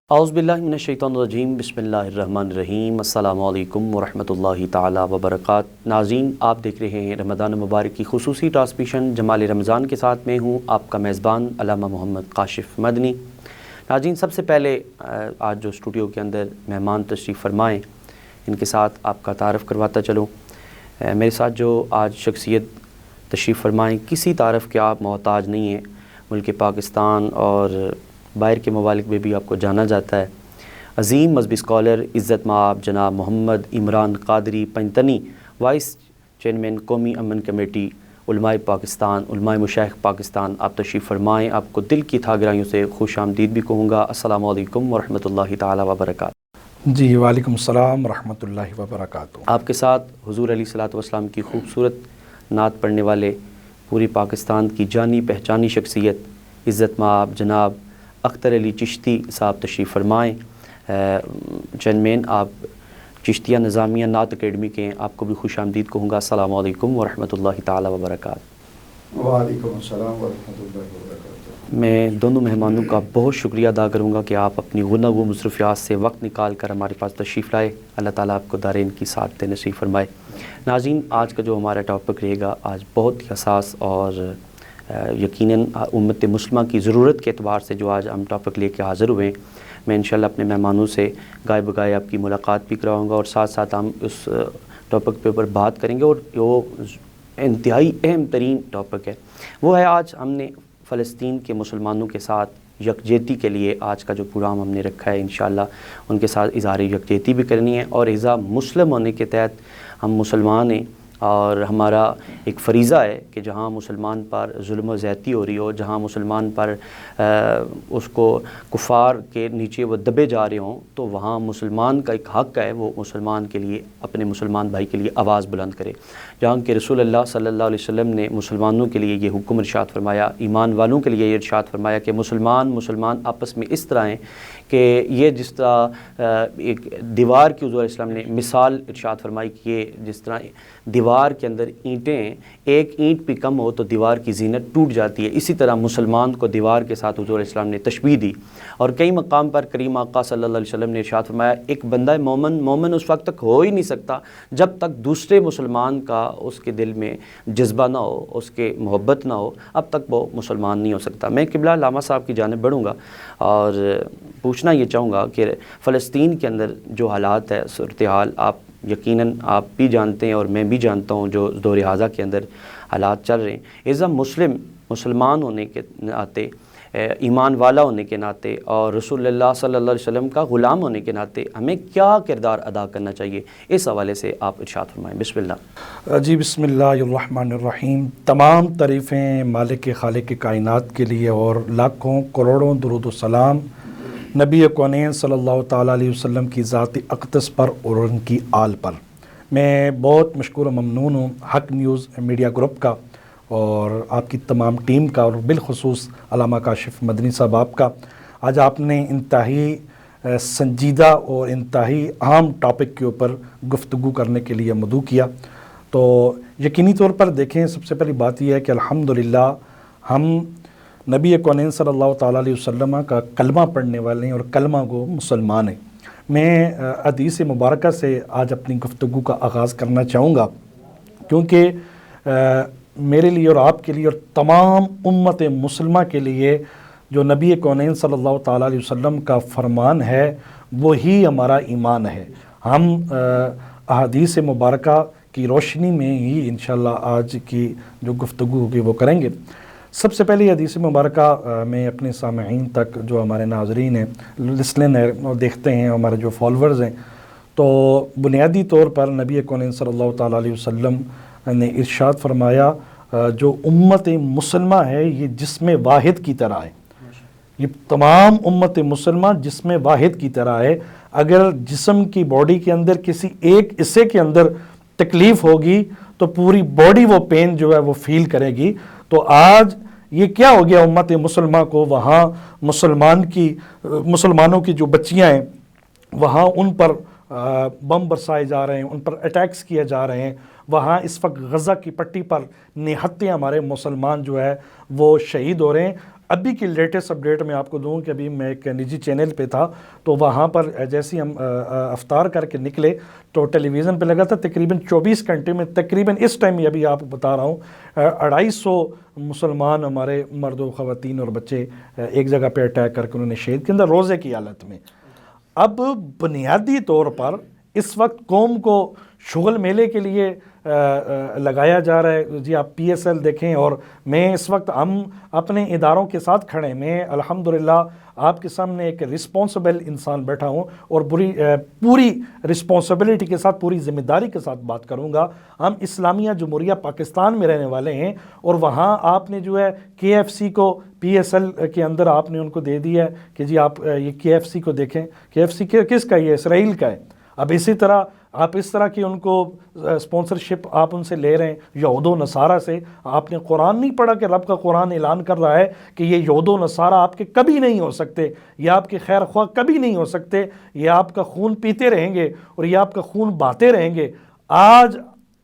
اعوذ باللہ من الشیطان الرجیم بسم اللہ الرحمن الرحیم السلام علیکم ورحمۃ اللہ تعالی وبرکاتہ۔ ناظرین، آپ دیکھ رہے ہیں رمضان مبارک کی خصوصی ٹرانسمیشن جمال رمضان کے ساتھ میں ہوں آپ کا میزبان علامہ محمد کاشف مدنی۔ ناظرین، سب سے پہلے آج جو اسٹوڈیو کے اندر مہمان تشریف فرمائیں ان کے ساتھ آپ کا تعارف کرواتا چلوں۔ میرے ساتھ جو آج شخصیت تشریف فرمائیں کسی تعارف کے آپ محتاج نہیں ہیں، ملک پاکستان اور باہر کے ممالک میں بھی آپ کو جانا جاتا ہے۔ عظیم مذہبی اسکالر عزت مآب جناب محمد عمران قادری پنجتنی، وائس چیئرمین قومی امن کمیٹی علماء پاکستان، علماء مشائخ پاکستان، آپ تشریف فرمائیں۔ آپ کو دل کی گہرائیوں سے خوش آمدید بھی کہوں گا۔ السلام علیکم ورحمۃ اللہ تعالی وبرکاتہ۔ جی وعلیکم السلام ورحمۃ اللہ وبرکاتہ۔ آپ کے ساتھ حضور علیہ الصلوۃ والسلام کی خوبصورت نعت پڑھنے والے پوری پاکستان کی جانی پہچانی شخصیت عزت مآب جناب اختر علی چشتی صاحب تشریف فرمائیں۔ چیئرمین آپ چشتیہ نظامیہ نعت اکیڈمی کے ہیں، آپ کو بھی خوش آمدید کہوں گا۔ السلام علیکم ورحمۃ اللہ تعالی وبرکاتہ۔ وعلیکم السلام ورحمۃ اللہ وبرکاتہ۔ میں دونوں مہمانوں کا بہت شکریہ ادا کروں گا کہ آپ اپنی غنہ و مصروفیات سے وقت نکال کر ہمارے پاس تشریف لائے۔ اللہ تعالیٰ آپ کو دارین کی سعادت نصیب فرمائے۔ ناظرین، آج کا جو ہمارا ٹاپک رہے گا آج بہت ہی حساس اور یقیناً امت مسلمہ کی ضرورت کے اعتبار سے جو آج ہم ٹاپک لے کے حاضر ہوئے ہیں، میں انشاءاللہ اپنے مہمانوں سے گائے بگائے آپ کی ملاقات بھی کراؤں گا اور ساتھ ساتھ ہم اس ٹاپک پہ اوپر بات کریں گے۔ اور وہ انتہائی اہم ترین ٹاپک ہے، وہ ہے آج ہم نے فلسطین کے مسلمانوں کے ساتھ یکجہتی کے لیے آج کا جو پروگرام ہم نے رکھا ہے، انشاءاللہ ان کے ساتھ اظہار یکجہتی بھی کرنی ہے۔ اور اعزا مسلم ہونے کے تحت ہم مسلمان ہیں اور ہمارا ایک فریضہ ہے کہ جہاں مسلمان پر ظلم و زیادتی ہو رہی ہو، جہاں مسلمان پر اس کو کفار کے نیچے وہ دبے جا رہے ہوں، تو وہاں مسلمان کا ایک حق ہے وہ مسلمان کے لیے اپنے مسلمان بھائی کے لیے آواز بلند کرے۔ جہاں کہ رسول اللہ صلی اللہ علیہ وسلم نے مسلمانوں کے لیے یہ حکم ارشاد فرمایا، ایمان والوں کے لیے یہ ارشاد فرمایا کہ مسلمان آپس میں اس طرح ہیں کہ یہ جس طرح ایک دیوار کی حضور علیہ السلام نے مثال ارشاد فرمائی کہ یہ جس طرح دیوار کے اندر اینٹیں ہیں، ایک اینٹ بھی کم ہو تو دیوار کی زینت ٹوٹ جاتی ہے، اسی طرح مسلمان کو دیوار کے ساتھ حضور علیہ السلام نے تشبیہ دی۔ اور کئی مقام پر کریم آقا صلی اللہ علیہ وسلم نے ارشاد فرمایا ایک بندہ مومن اس وقت تک ہو ہی نہیں سکتا جب تک دوسرے مسلمان کا اس کے دل میں جذبہ نہ ہو، اس کے محبت نہ ہو، اب تک وہ مسلمان نہیں ہو سکتا۔ میں قبلہ علامہ صاحب کی جانب بڑھوں گا اور پوچھنا یہ چاہوں گا کہ فلسطین کے اندر جو حالات ہے، صورتحال آپ یقیناً آپ بھی جانتے ہیں اور میں بھی جانتا ہوں جو دور حاضر کے اندر حالات چل رہے ہیں۔ ایزا مسلمان ہونے کے ناطے، ایمان والا ہونے کے ناطے اور رسول اللہ صلی اللہ علیہ وسلم کا غلام ہونے کے ناطے ہمیں کیا کردار ادا کرنا چاہیے، اس حوالے سے آپ ارشاد فرمائیں۔ بسم اللہ۔ جی بسم اللہ الرحمن الرحیم۔ تمام تعریفیں مالک خالق کائنات کے لیے اور لاکھوں کروڑوں درود و سلام نبی کونین صلی اللہ تعالیٰ علیہ وسلم کی ذات اقدس پر اور ان کی آل پر۔ میں بہت مشکور و ممنون ہوں حق نیوز میڈیا گروپ کا اور آپ کی تمام ٹیم کا، اور بالخصوص علامہ کاشف مدنی صاحب آپ کا۔ آج آپ نے انتہائی سنجیدہ اور انتہائی اہم ٹاپک کے اوپر گفتگو کرنے کے لیے مدعو کیا۔ تو یقینی طور پر دیکھیں، سب سے پہلی بات یہ ہے کہ الحمدللہ ہم نبی کونین صلی اللہ تعالیٰ علیہ وسلم کا کلمہ پڑھنے والے ہیں اور کلمہ گو مسلمان ہیں۔ میں حدیث مبارکہ سے آج اپنی گفتگو کا آغاز کرنا چاہوں گا، کیونکہ میرے لیے اور آپ کے لیے اور تمام امت مسلمہ کے لیے جو نبی کونین صلی اللہ تعالیٰ علیہ وسلم کا فرمان ہے وہی ہمارا ایمان ہے۔ ہم احادیث مبارکہ کی روشنی میں ہی انشاءاللہ آج کی جو گفتگو ہوگی وہ کریں گے۔ سب سے پہلے حدیث مبارکہ میں اپنے سامعین تک، جو ہمارے ناظرین ہیں، لسنن ہیں اور دیکھتے ہیں، ہمارے جو فالورز ہیں، تو بنیادی طور پر نبی کونین صلی اللہ تعالیٰ علیہ وسلم نے ارشاد فرمایا جو امت مسلمہ ہے یہ جسم واحد کی طرح ہے۔ یہ تمام امت مسلمہ جسم واحد کی طرح ہے۔ اگر جسم کی باڈی کے اندر کسی ایک حصے کے اندر تکلیف ہوگی تو پوری باڈی وہ پین جو ہے وہ فیل کرے گی۔ تو آج یہ کیا ہو گیا امت مسلمہ کو، وہاں مسلمانوں کی جو بچیاں ہیں وہاں ان پر بم برسائے جا رہے ہیں، ان پر اٹیکس کیے جا رہے ہیں۔ وہاں اس وقت غزہ کی پٹی پر نہتے ہمارے مسلمان جو ہے وہ شہید ہو رہے ہیں۔ ابھی کی لیٹسٹ اپڈیٹ میں آپ کو دوں کہ ابھی میں ایک نجی چینل پہ تھا تو وہاں پر جیسے ہم افطار کر کے نکلے تو ٹیلی ویژن پہ لگا تھا تقریباً 24 گھنٹے میں تقریباً اس ٹائم ابھی آپ بتا رہا ہوں 250 مسلمان ہمارے مرد و خواتین اور بچے ایک جگہ پہ اٹیک کر کے انہوں نے شہید کے اندر روزے کی حالت میں. اب بنیادی طور پر اس وقت قوم کو شغل میلے کے لیے لگایا جا رہا ہے. جی آپ پی ایس ایل دیکھیں اور میں اس وقت ہم اپنے اداروں کے ساتھ کھڑے ہیں. میں الحمدللہ آپ کے سامنے ایک رسپانسبل انسان بیٹھا ہوں اور پوری رسپانسبلٹی کے ساتھ پوری ذمہ داری کے ساتھ بات کروں گا. ہم اسلامیہ جمہوریہ پاکستان میں رہنے والے ہیں اور وہاں آپ نے جو ہے کے ایف سی کو پی ایس ایل کے اندر آپ نے ان کو دے دیا ہے کہ جی آپ یہ کے ایف سی کو دیکھیں. کے ایف سی کس کا ہے؟ اسرائیل کا ہے. اب اسی طرح آپ اس طرح کی ان کو اسپانسرشپ آپ ان سے لے رہے ہیں یہود و نصارہ سے. آپ نے قرآن نہیں پڑھا کہ رب کا قرآن اعلان کر رہا ہے کہ یہ یہود و نصارہ آپ کے کبھی نہیں ہو سکتے, یہ آپ کے خیر خواہ کبھی نہیں ہو سکتے, یہ آپ کا خون پیتے رہیں گے اور یہ آپ کا خون بہاتے رہیں گے. آج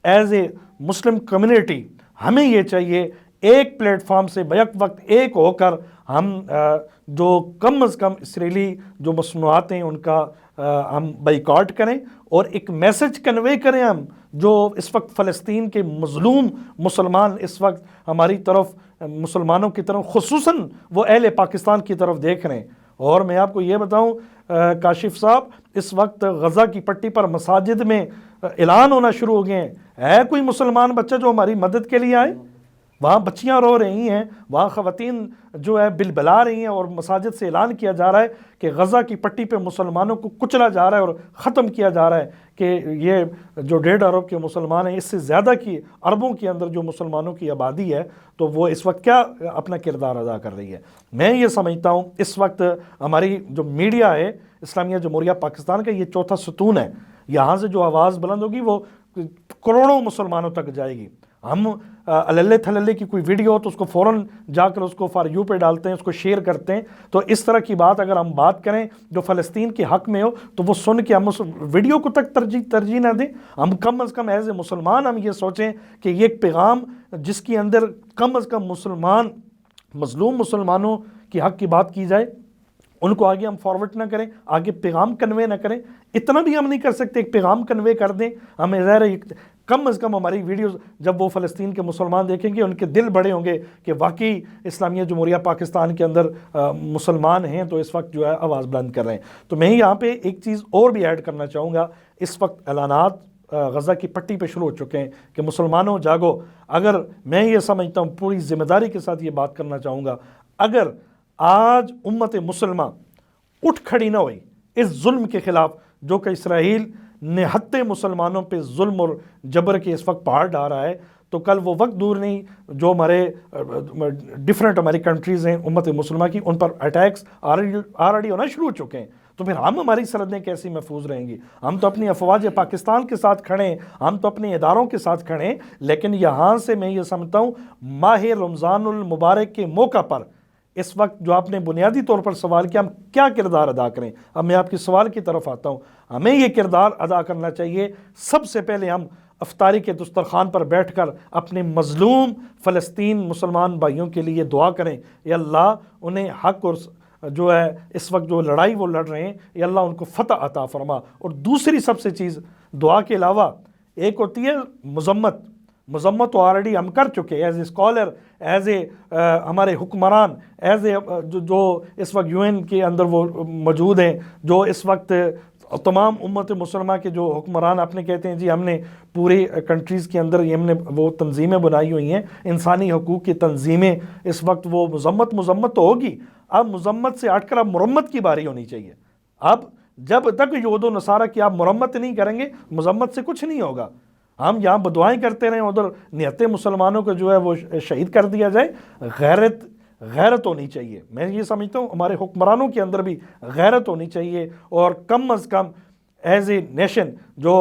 ایز اے مسلم کمیونٹی ہمیں یہ چاہیے ایک پلیٹ فارم سے بیک وقت ایک ہو کر ہم جو کم از کم اسرائیلی جو مصنوعات ہیں ان کا ہم بائیکاٹ کریں اور ایک میسج کنوے کریں ہم جو اس وقت فلسطین کے مظلوم مسلمان اس وقت ہماری طرف مسلمانوں کی طرف خصوصاً وہ اہل پاکستان کی طرف دیکھ رہے ہیں. اور میں آپ کو یہ بتاؤں کاشف صاحب, اس وقت غزہ کی پٹی پر مساجد میں اعلان ہونا شروع ہو گئے ہیں, ہے کوئی مسلمان بچہ جو ہماری مدد کے لیے آئے؟ وہاں بچیاں رو رہی ہیں, وہاں خواتین جو ہے بلبلا رہی ہیں اور مساجد سے اعلان کیا جا رہا ہے کہ غزہ کی پٹی پہ مسلمانوں کو کچلا جا رہا ہے اور ختم کیا جا رہا ہے کہ یہ جو 1.5 ارب کے مسلمان ہیں, اس سے زیادہ کی اربوں کے اندر جو مسلمانوں کی آبادی ہے تو وہ اس وقت کیا اپنا کردار ادا کر رہی ہے. میں یہ سمجھتا ہوں اس وقت ہماری جو میڈیا ہے اسلامیہ جمہوریہ پاکستان کا یہ چوتھا ستون ہے. یہاں سے جو آواز بلند ہوگی وہ کروڑوں مسلمانوں تک جائے گی. ہم اللہ تھللے کی کوئی ویڈیو ہو تو اس کو فوراً جا کر اس کو فار یو پہ ڈالتے ہیں, اس کو شیئر کرتے ہیں. تو اس طرح کی بات اگر ہم بات کریں جو فلسطین کے حق میں ہو تو وہ سن کے ہم اس ویڈیو کو تک ترجیح نہ دیں. ہم کم از کم ایز اے مسلمان ہم یہ سوچیں کہ یہ ایک پیغام جس کے اندر کم از کم مظلوم مسلمانوں کی حق کی بات کی جائے, ان کو آگے ہم فارورڈ نہ کریں, آگے پیغام کنوے نہ کریں. اتنا بھی ہم نہیں کر سکتے, ایک پیغام کنوے کر دیں. ہمیں ظاہر ہے کم از کم ہماری ویڈیوز جب وہ فلسطین کے مسلمان دیکھیں گے ان کے دل بڑے ہوں گے کہ واقعی اسلامیہ جمہوریہ پاکستان کے اندر مسلمان ہیں تو اس وقت جو ہے آواز بلند کر رہے ہیں. تو میں یہاں پہ ایک چیز اور بھی ایڈ کرنا چاہوں گا. اس وقت اعلانات غزہ کی پٹی پہ شروع ہو چکے ہیں کہ مسلمانوں جاگو. اگر میں یہ سمجھتا ہوں پوری ذمہ داری کے ساتھ یہ بات کرنا چاہوں گا, اگر آج امت مسلمہ اٹھ کھڑی نہ ہوئی اس ظلم کے خلاف جو کہ اسرائیل نہتے مسلمانوں پہ ظلم اور جبر کے اس وقت پہاڑ ڈال رہا ہے, تو کل وہ وقت دور نہیں جو ہمارے ڈفرینٹ ہماری کنٹریز ہیں امت مسلمہ کی, ان پر اٹیکس آلریڈی ہونا شروع ہو چکے ہیں. تو پھر ہماری سرحدیں کیسی محفوظ رہیں گی؟ ہم تو اپنی افواج پاکستان کے ساتھ کھڑے ہیں, ہم تو اپنے اداروں کے ساتھ کھڑے ہیں, لیکن یہاں سے میں یہ سمجھتا ہوں ماہ رمضان المبارک کے موقع پر اس وقت جو آپ نے بنیادی طور پر سوال کیا ہم کیا کردار ادا کریں, اب میں آپ کی سوال کی طرف آتا ہوں. ہمیں یہ کردار ادا کرنا چاہیے سب سے پہلے ہم افطاری کے دسترخوان پر بیٹھ کر اپنے مظلوم فلسطین مسلمان بھائیوں کے لیے دعا کریں, یا اللہ انہیں حق اور جو ہے اس وقت جو لڑائی وہ لڑ رہے ہیں یا اللہ ان کو فتح عطا فرما. اور دوسری سب سے چیز دعا کے علاوہ ایک ہوتی ہے مذمت تو آلریڈی ہم کر چکے as a scholar, as a ہمارے حکمران, ایز اے جو اس وقت یو این کے اندر وہ موجود ہیں, جو اس وقت تمام امت مسلمہ کے جو حکمران اپنے کہتے ہیں جی ہم نے پوری کنٹریز کے اندر ہم نے وہ تنظیمیں بنائی ہوئی ہیں انسانی حقوق کی تنظیمیں, اس وقت وہ مذمت تو ہوگی. اب مذمت سے ہٹ کر اب مرمت کی باری ہونی چاہیے. اب جب تک یہود و نصارہ کی آپ مرمت نہیں کریں گے مذمت سے کچھ نہیں ہوگا. ہم یہاں بدعائیں کرتے رہیں, ادھر نہتے مسلمانوں کو جو ہے وہ شہید کر دیا جائے. غیرت ہونی چاہیے. میں یہ سمجھتا ہوں ہمارے حکمرانوں کے اندر بھی غیرت ہونی چاہیے, اور کم از کم ایز اے نیشن جو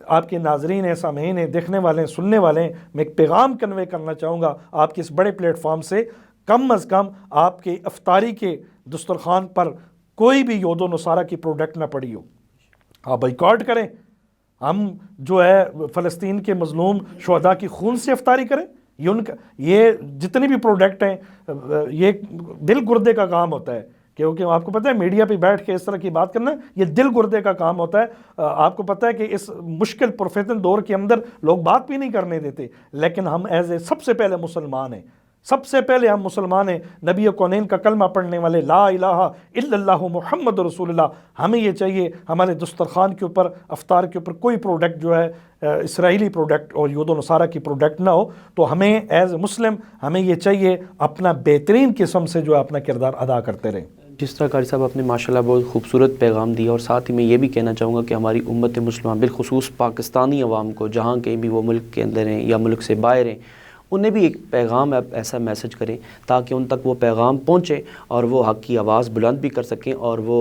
آپ کے ناظرین ہیں, سامعین ہیں, دیکھنے والے ہیں, سننے والے ہیں, میں ایک پیغام کنوے کرنا چاہوں گا آپ کے اس بڑے پلیٹ فارم سے, کم از کم آپ کے افطاری کے دسترخوان پر کوئی بھی یہود و نصارہ کی پروڈکٹ نہ پڑی ہو, آپ بائیکاٹ کریں. ہم جو ہے فلسطین کے مظلوم شہداء کی خون سے افطاری کریں, یہ ان کا یہ جتنی بھی پروڈکٹ ہیں یہ دل گردے کا کام ہوتا ہے، کیونکہ آپ کو پتہ ہے میڈیا پہ بیٹھ کے اس طرح کی بات کرنا یہ دل گردے کا کام ہوتا ہے۔ آپ کو پتہ ہے کہ اس مشکل پرفتن دور کے اندر لوگ بات بھی نہیں کرنے دیتے، لیکن ہم ایز اے سب سے پہلے مسلمان ہیں، سب سے پہلے ہم مسلمان ہیں، نبی کونین کا کلمہ پڑھنے والے، لا الہ الا اللہ محمد رسول اللہ۔ ہمیں یہ چاہیے ہمارے دسترخوان کے اوپر افطار کے اوپر کوئی پروڈکٹ جو ہے اسرائیلی پروڈکٹ اور یہود و نصارہ کی پروڈکٹ نہ ہو۔ تو ہمیں ایز اے مسلم ہمیں یہ چاہیے اپنا بہترین قسم سے جو ہے اپنا کردار ادا کرتے رہیں۔ جس طرح قاری صاحب آپ نے ماشاءاللہ بہت خوبصورت پیغام دیا، اور ساتھ ہی میں یہ بھی کہنا چاہوں گا کہ ہماری امت مسلمہ بالخصوص پاکستانی عوام کو، جہاں کہیں بھی وہ ملک کے اندر ہیں یا ملک سے باہر ہیں، انہیں بھی ایک پیغام ایسا میسج کریں تاکہ ان تک وہ پیغام پہنچے اور وہ حق کی آواز بلند بھی کر سکیں اور وہ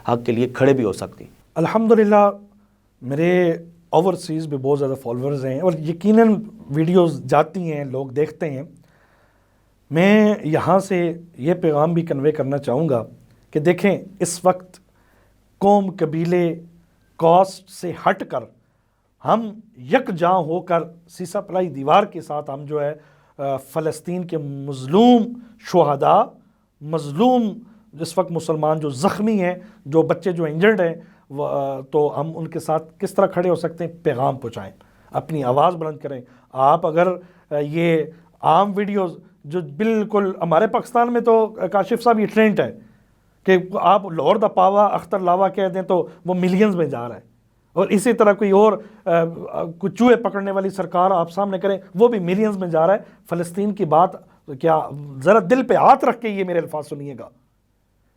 حق کے لیے کھڑے بھی ہو سکیں۔ الحمدللہ میرے اوورسیز بھی بہت زیادہ فالوورز ہیں اور یقیناً ویڈیوز جاتی ہیں، لوگ دیکھتے ہیں۔ میں یہاں سے یہ پیغام بھی کنوے کرنا چاہوں گا کہ دیکھیں اس وقت قوم، قبیلے، کاسٹ سے ہٹ کر ہم یکجاں ہو کر سیسا پلائی دیوار کے ساتھ ہم جو ہے فلسطین کے مظلوم شہداء، مظلوم اس وقت مسلمان جو زخمی ہیں، جو بچے جو انجرڈ ہیں، تو ہم ان کے ساتھ کس طرح کھڑے ہو سکتے ہیں؟ پیغام پہنچائیں، اپنی آواز بلند کریں۔ آپ اگر یہ عام ویڈیوز جو بالکل ہمارے پاکستان میں تو کاشف صاحب یہ ٹرینڈ ہے کہ آپ لاہور دا پاوا اختر لاوا کہہ دیں تو وہ ملینز میں جا رہا ہے، اور اسی طرح کوئی اور کوئی چوہے پکڑنے والی سرکار آپ سامنے کریں وہ بھی ملینز میں جا رہا ہے۔ فلسطین کی بات کیا ذرا دل پہ ہاتھ رکھ کے یہ میرے الفاظ سنیے گا،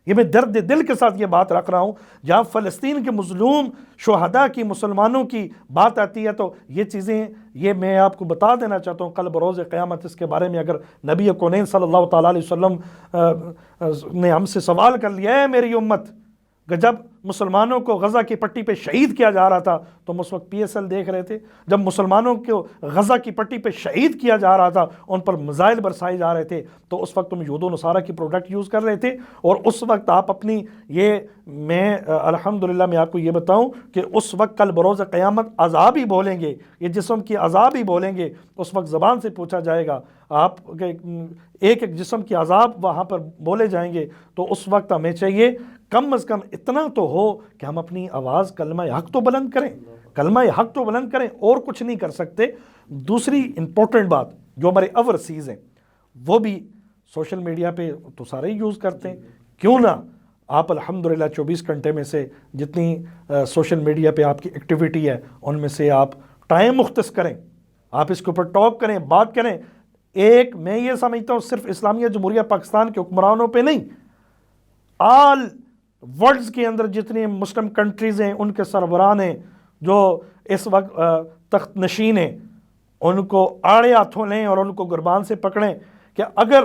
یہ میں درد دل کے ساتھ یہ بات رکھ رہا ہوں۔ جہاں فلسطین کے مظلوم شہداء کی، مسلمانوں کی بات آتی ہے تو یہ چیزیں، یہ میں آپ کو بتا دینا چاہتا ہوں، کل بروز قیامت اس کے بارے میں اگر نبی کونین صلی اللہ تعالیٰ علیہ وسلم نے ہم سے سوال کر لیا ہے میری امت، کہ جب مسلمانوں کو غزہ کی پٹی پہ شہید کیا جا رہا تھا تو ہم اس وقت پی ایس ایل دیکھ رہے تھے، جب مسلمانوں کو غزہ کی پٹی پہ شہید کیا جا رہا تھا، ان پر میزائل برسائے جا رہے تھے، تو اس وقت تم یہود و نصارہ کی پروڈکٹ یوز کر رہے تھے۔ اور اس وقت آپ اپنی یہ میں الحمدللہ میں آپ کو یہ بتاؤں کہ اس وقت کل بروز قیامت عذاب ہی بولیں گے، یہ جسم کی عذاب ہی بولیں گے، اس وقت زبان سے پوچھا جائے گا، آپ ایک ایک جسم کی عذاب وہاں پر بولے جائیں گے۔ تو اس وقت ہمیں چاہیے کم از کم اتنا تو ہو کہ ہم اپنی آواز کلمہ حق تو بلند کریں، کلمہ حق تو بلند کریں، اور کچھ نہیں کر سکتے۔ دوسری امپورٹنٹ بات، جو ہمارے اوورسیز ہیں وہ بھی سوشل میڈیا پہ تو سارے ہی یوز کرتے ہیں، کیوں نہ آپ الحمدللہ 24 گھنٹے میں سے جتنی سوشل میڈیا پہ آپ کی ایکٹیویٹی ہے ان میں سے آپ ٹائم مختص کریں، آپ اس کے اوپر ٹاک کریں، بات کریں۔ ایک میں یہ سمجھتا ہوں صرف اسلامیہ جمہوریہ پاکستان کے حکمرانوں پہ نہیں، آل ورلڈز کے اندر جتنی مسلم کنٹریز ہیں ان کے سربراہ ہیں جو اس وقت تخت نشین ہیں، ان کو آڑے ہاتھوں لیں اور ان کو گربان سے پکڑیں کہ اگر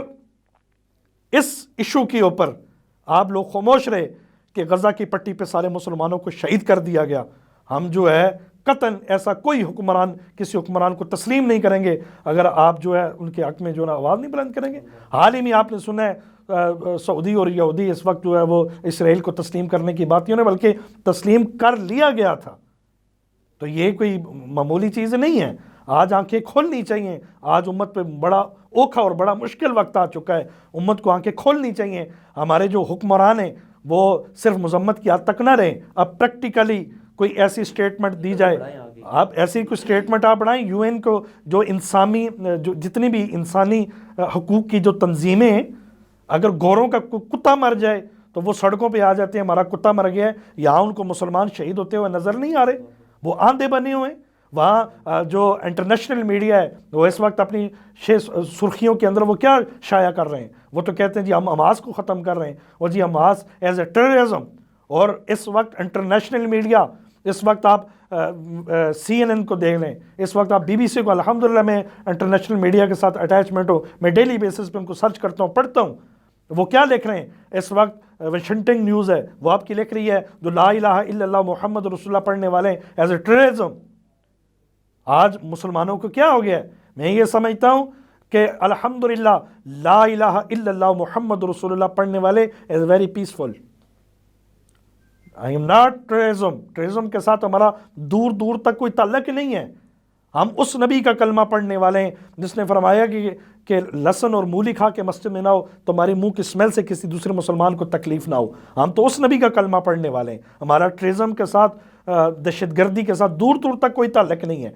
اس ایشو کے اوپر آپ لوگ خاموش رہے کہ غزہ کی پٹی پہ سارے مسلمانوں کو شہید کر دیا گیا، ہم جو ہے قطعاً ایسا کوئی حکمران کسی حکمران کو تسلیم نہیں کریں گے اگر آپ جو ہے ان کے حق میں جو ہے آواز نہیں بلند کریں گے۔ حال ہی میں آپ نے سنا ہے سعودی اور یہودی اس وقت جو ہے وہ اسرائیل کو تسلیم کرنے کی بات نہیں، بلکہ تسلیم کر لیا گیا تھا۔ تو یہ کوئی معمولی چیز نہیں ہے، آج آنکھیں کھولنی چاہیے۔ آج امت پہ بڑا اوکھا اور بڑا مشکل وقت آ چکا ہے، امت کو آنکھیں کھولنی چاہیے۔ ہمارے جو حکمران ہیں وہ صرف مذمت کی حد تک نہ رہیں، اب پریکٹیکلی کوئی ایسی سٹیٹمنٹ دی جائے، آپ ایسی کوئی سٹیٹمنٹ آپ بڑھائیں۔ یو این کو جو انسانی جو جتنی بھی انسانی حقوق کی جو تنظیمیں ہیں، اگر گوروں کا کتا مر جائے تو وہ سڑکوں پہ آ جاتے ہیں ہمارا کتا مر گیا ہے، یہاں ان کو مسلمان شہید ہوتے ہوئے نظر نہیں آ رہے، وہ آندھے بنے ہوئے ہیں۔ وہاں جو انٹرنیشنل میڈیا ہے وہ اس وقت اپنی سرخیوں کے اندر وہ کیا شائع کر رہے ہیں؟ وہ تو کہتے ہیں جی ہم حماس کو ختم کر رہے ہیں، اور جی حماس ایز اے ٹیررزم۔ اور اس وقت انٹرنیشنل میڈیا، اس وقت آپ سی این این کو دیکھ لیں، اس وقت آپ بی بی سی کو، الحمدللہ میں انٹرنیشنل میڈیا کے ساتھ اٹیچمنٹ ہوں، میں ڈیلی بیسس پہ ان کو سرچ کرتا ہوں، پڑھتا ہوں، وہ کیا لکھ رہے ہیں۔ اس وقت واشنگٹن نیوز ہے وہ آپ کی لکھ رہی ہے جو لا الہ الا اللہ محمد رسول اللہ پڑھنے والے ہیں ایز اے ٹیررزم۔ آج مسلمانوں کو کیا ہو گیا ہے؟ میں یہ سمجھتا ہوں کہ الحمدللہ لا الہ الا اللہ محمد رسول اللہ پڑھنے والے is very peaceful. I am not terrorism۔ Terrorism کے ساتھ ہمارا دور دور تک کوئی تعلق ہی نہیں ہے۔ ہم اس نبی کا کلمہ پڑھنے والے ہیں جس نے فرمایا کہ لہسن اور مولی کھا کے مسجد میں نہ ہو، تمہارے منہ کی اسمیل سے کسی دوسرے مسلمان کو تکلیف نہ ہو۔ ہم تو اس نبی کا کلمہ پڑھنے والے ہیں۔ ہمارا ٹیررزم کے ساتھ، دہشت گردی کے ساتھ دور دور تک کوئی تعلق نہیں ہے۔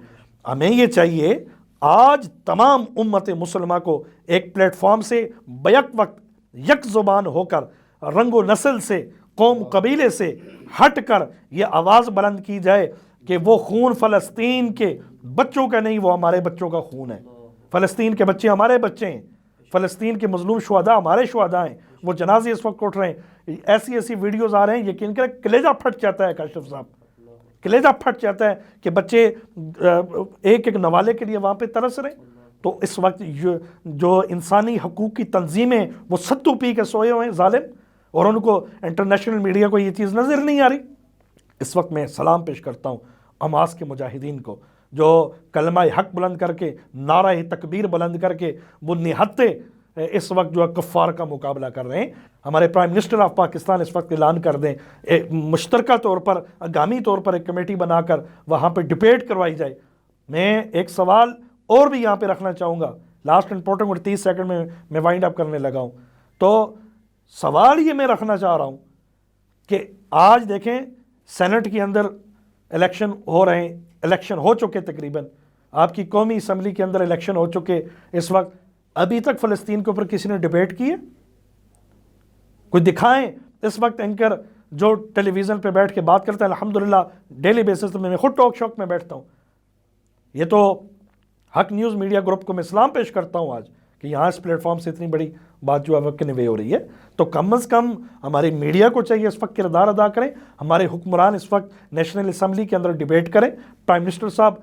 ہمیں یہ چاہیے آج تمام امت مسلمہ کو ایک پلیٹ فارم سے بیک وقت یک زبان ہو کر، رنگ و نسل سے، قوم قبیلے سے ہٹ کر یہ آواز بلند کی جائے کہ وہ خون فلسطین کے بچوں کا نہیں، وہ ہمارے بچوں کا خون ہے۔ فلسطین کے بچے ہمارے بچے ہیں، فلسطین کے مظلوم شہداء ہمارے شہداء ہیں، وہ جنازے اس وقت اٹھ رہے ہیں۔ ایسی ویڈیوز آ رہے ہیں، یقین کریں کلیجہ پھٹ جاتا ہے کاشف صاحب، کلیجہ پھٹ جاتا ہے کہ بچے ایک ایک نوالے کے لیے وہاں پہ ترس رہے ہیں۔ تو اس وقت جو انسانی حقوق کی تنظیمیں وہ ستو پی کے سوئے ہوئے ہیں ظالم، اور ان کو انٹرنیشنل میڈیا کو یہ چیز نظر نہیں آ رہی۔ اس وقت میں سلام پیش کرتا ہوں حماس کے مجاہدین کو، جو کلمہ حق بلند کر کے، نعرہ تکبیر بلند کر کے وہ نہتے اس وقت جو ہے کفار کا مقابلہ کر رہے ہیں۔ ہمارے پرائم منسٹر آف پاکستان اس وقت اعلان کر دیں، مشترکہ طور پر، آگامی طور پر ایک کمیٹی بنا کر وہاں پہ ڈبیٹ کروائی جائے۔ میں ایک سوال اور بھی یہاں پہ رکھنا چاہوں گا، لاسٹ امپورٹنٹ، اور 30 سیکنڈ میں وائنڈ اپ کرنے لگا ہوں۔ تو سوال یہ میں رکھنا چاہ رہا ہوں کہ آج دیکھیں سینٹ کے اندر الیکشن ہو رہے ہیں، الیکشن ہو چکے، تقریباً آپ کی قومی اسمبلی کے اندر الیکشن ہو چکے، اس وقت ابھی تک فلسطین کے اوپر کسی نے ڈیبیٹ کی ہے؟ کوئی دکھائیں۔ اس وقت اینکر جو ٹیلی ویژن پہ بیٹھ کے بات کرتے ہیں، الحمدللہ ڈیلی بیسس پہ میں خود ٹاک شوک میں بیٹھتا ہوں، یہ تو حق نیوز میڈیا گروپ کو میں سلام پیش کرتا ہوں آج کہ یہاں اس پلیٹ فارم سے اتنی بڑی بات جو ہے وہ کنوے ہو رہی ہے۔ تو کم از کم ہماری میڈیا کو چاہیے اس وقت کردار ادا کریں، ہمارے حکمران اس وقت نیشنل اسمبلی کے اندر ڈیبیٹ کریں، پرائم منسٹر صاحب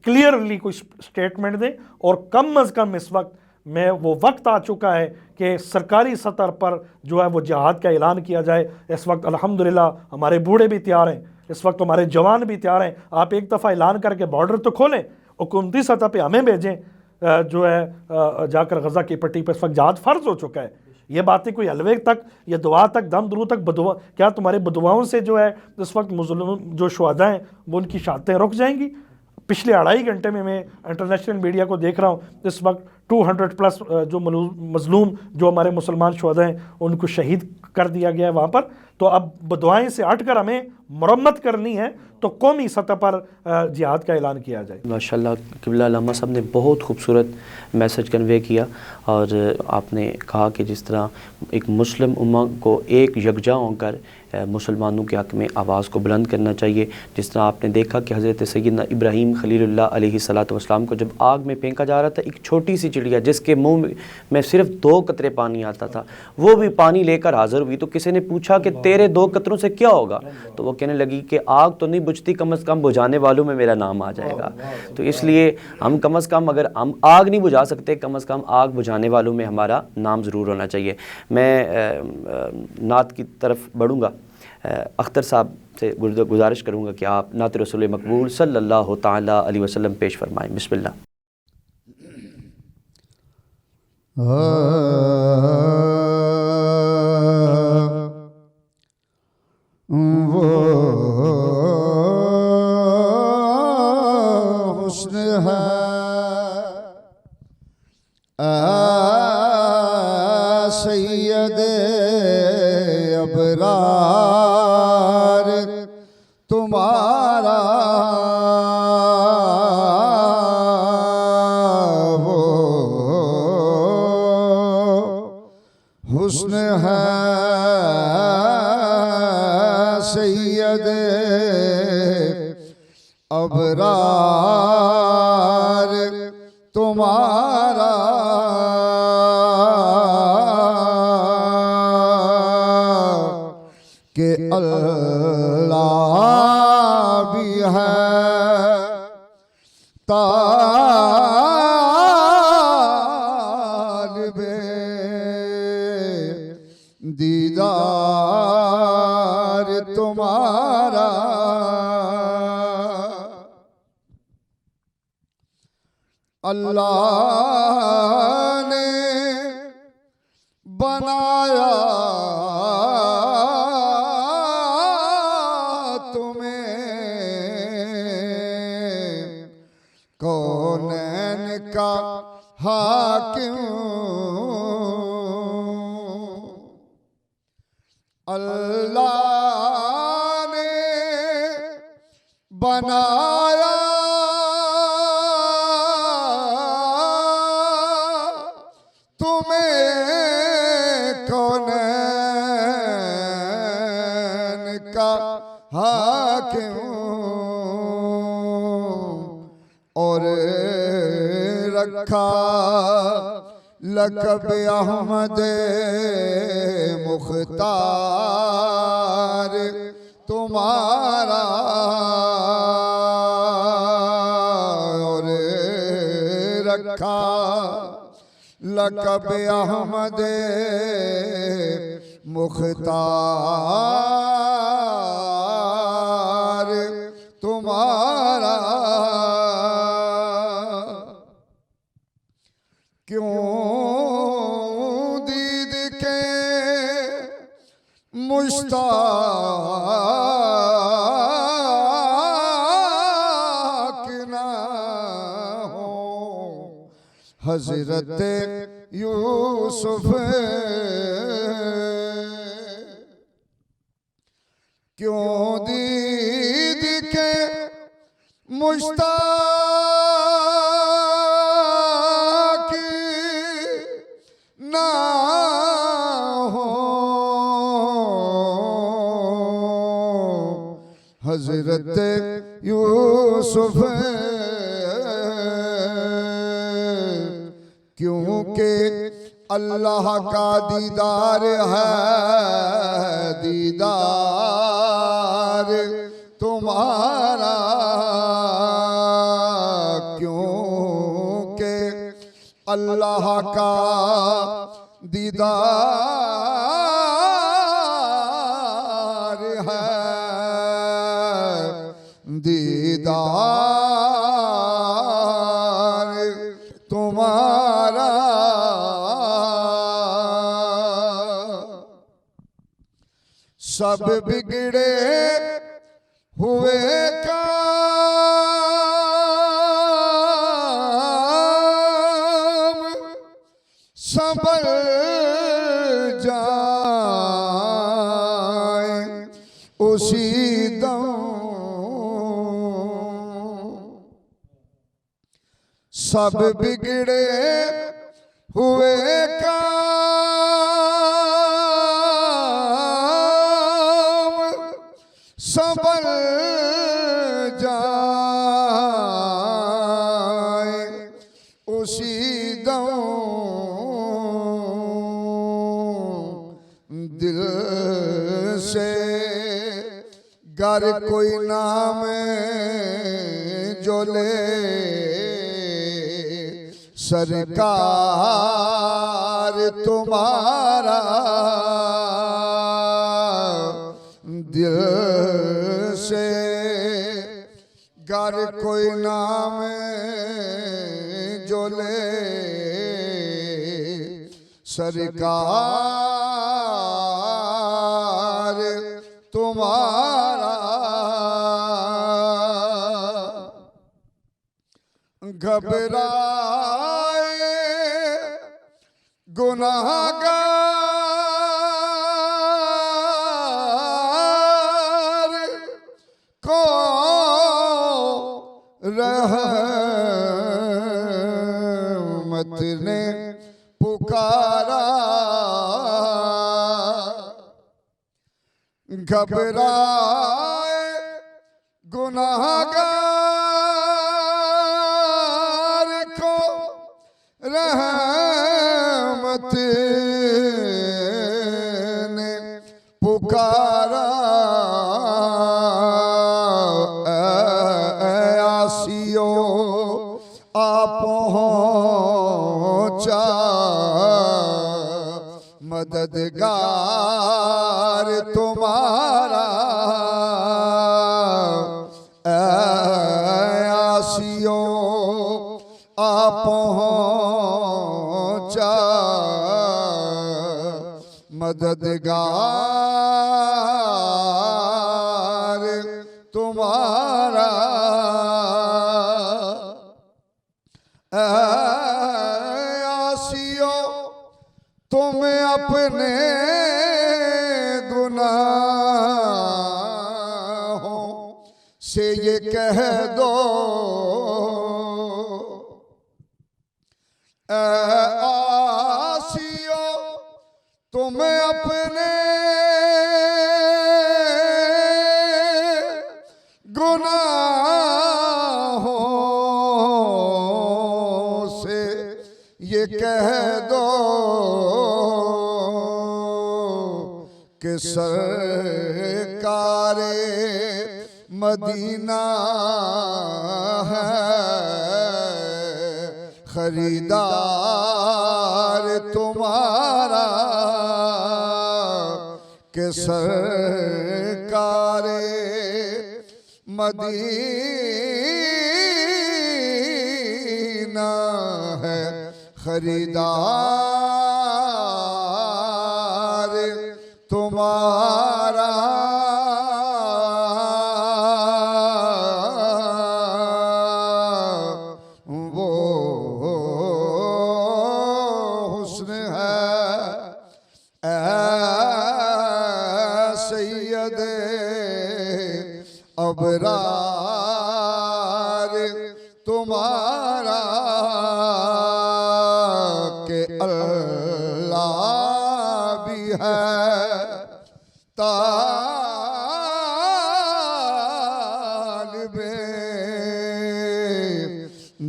کلیئرلی کوئی سٹیٹمنٹ دیں، اور کم از کم اس وقت میں وہ وقت آ چکا ہے کہ سرکاری سطح پر جو ہے وہ جہاد کا اعلان کیا جائے۔ اس وقت الحمدللہ ہمارے بوڑھے بھی تیار ہیں، اس وقت ہمارے جوان بھی تیار ہیں۔ آپ ایک دفعہ اعلان کر کے بارڈر تو کھولیں، حکومتی سطح پہ ہمیں بھیجیں، جو ہے جا کر غزہ کی پٹی پہ اس وقت جہاد فرض ہو چکا ہے۔ یہ باتیں کوئی حلوے تک یا دعا تک، دم درو تک، بدعا کیا تمہارے بدعاؤں سے جو ہے اس وقت مظلوم جو شہداء ہیں وہ ان کی شہادتیں رک جائیں گی؟ پچھلے 2.5 گھنٹے میں انٹرنیشنل میڈیا کو دیکھ رہا ہوں، اس وقت 200 پلس جو مظلوم جو ہمارے مسلمان شہداء ہیں ان کو شہید کر دیا گیا ہے وہاں پر۔ تو اب بدعائیں سے ہٹ کر ہمیں مرمت کرنی ہے، تو قومی سطح پر جہاد کا اعلان کیا جائے۔ ماشاءاللہ قبلہ علامہ صاحب نے بہت خوبصورت میسج کنوے کیا، اور آپ نے کہا کہ جس طرح ایک مسلم امہ کو ایک یکجا ہو کر مسلمانوں کے حق میں آواز کو بلند کرنا چاہیے۔ جس طرح آپ نے دیکھا کہ حضرت سیدنا ابراہیم خلیل اللہ علیہ السلام کو جب آگ میں پھینکا جا رہا تھا، ایک چھوٹی سی چڑیا جس کے منہ میں صرف 2 قطرے پانی آتا تھا، وہ بھی پانی لے کر حاضر ہوئی۔ تو کسی نے پوچھا کہ تیرے 2 قطروں سے کیا ہوگا؟ تو وہ کہنے لگی کہ آگ تو نہیں بجھتی، کم از کم بجھانے والوں میں میرا نام آ جائے گا۔ تو اس لیے ہم کم از کم، اگر ہم آگ نہیں بجھا سکتے، کم از کم آگ بجھانے والوں میں ہمارا نام ضرور ہونا چاہیے۔ میں نعت کی طرف بڑھوں گا، اختر صاحب سے گزارش کروں گا کہ آپ نعت رسول مقبول صلی اللہ تعالیٰ علیہ وسلم پیش فرمائیں۔ بسم اللہ۔ وہ حسن ہے سید ابرار تمہارا، وہ حسن ہے سید ابرار تمہارا، کہ اللہ بھی ہے طالب دیدار تمہارا، اللہ نے بنایا تمہیں، بنایا تمہیں کونین کا حاکم اور رکھا لقب احمد مختار تمہارا اور رکھا لقب احمد مختار تمہارا کیوں دید کے مشتاق نہ ہو حضرت یوسف کیوں دید کے مشتاق نہ ہو حضرت یوسف کیونکہ اللہ کا دیدار ہے دیدار تمہارا کیونکہ اللہ کا دیدار ہے دیدار تمہارا سب بگڑے ہوئے کام سنبھل جائیں اسی دم سب بگڑے ہوئے کام سنبھل جائیں اسی دم دل سے گر کوئی نام جو لے سرکار تمہارا دل سے گر کوئی نام جو لے سرکار تمہارا گھبرائے گناہگار کو رحمت نے پکارا گھبرائے گناہگار کو رحمت نے پکارا اے آسیو آ پہنچا مددگار تمہارا اے آسیو آ پہنچا مددگار تمہارا اے آسیو تم اپنے گناہوں سے یہ کہہ دو اے آسیو تمہیں اپنے گناہوں سے یہ کہہ دو کہ سرکار مدینہ ہے خریدار تمہارا کہ سرکار مدینہ ہے خریدار تمہارا وہ حسن ہے اے سید ابرار تمہارا کہ اللہ بھی ہے طالب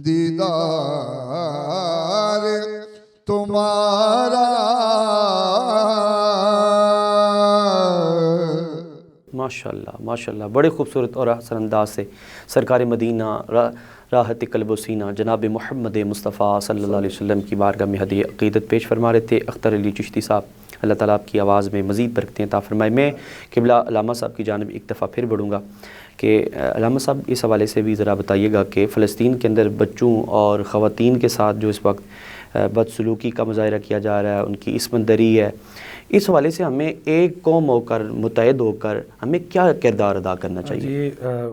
دیدار تمہارا ماشاءاللہ ماشاءاللہ، بڑے خوبصورت اور حسن انداز سے سرکار مدینہ راحت قلب و سینہ جناب محمد مصطفیٰ صلی اللہ علیہ وسلم کی بارگاہ میں ہدیہ عقیدت پیش فرما رہے تھے اختر علی چشتی صاحب، اللہ تعالیٰ آپ کی آواز میں مزید برکتیں عطا فرمائے۔ میں قبلہ علامہ صاحب کی جانب ایک دفعہ پھر بڑھوں گا کہ علامہ صاحب اس حوالے سے بھی ذرا بتائیے گا کہ فلسطین کے اندر بچوں اور خواتین کے ساتھ جو اس وقت بدسلوکی کا مظاہرہ کیا جا رہا ہے، ان کی عصمت-دری ہے، اس حوالے سے ہمیں ایک قوم ہو کر متحد ہو کر ہمیں کیا کردار ادا کرنا چاہیے؟ جی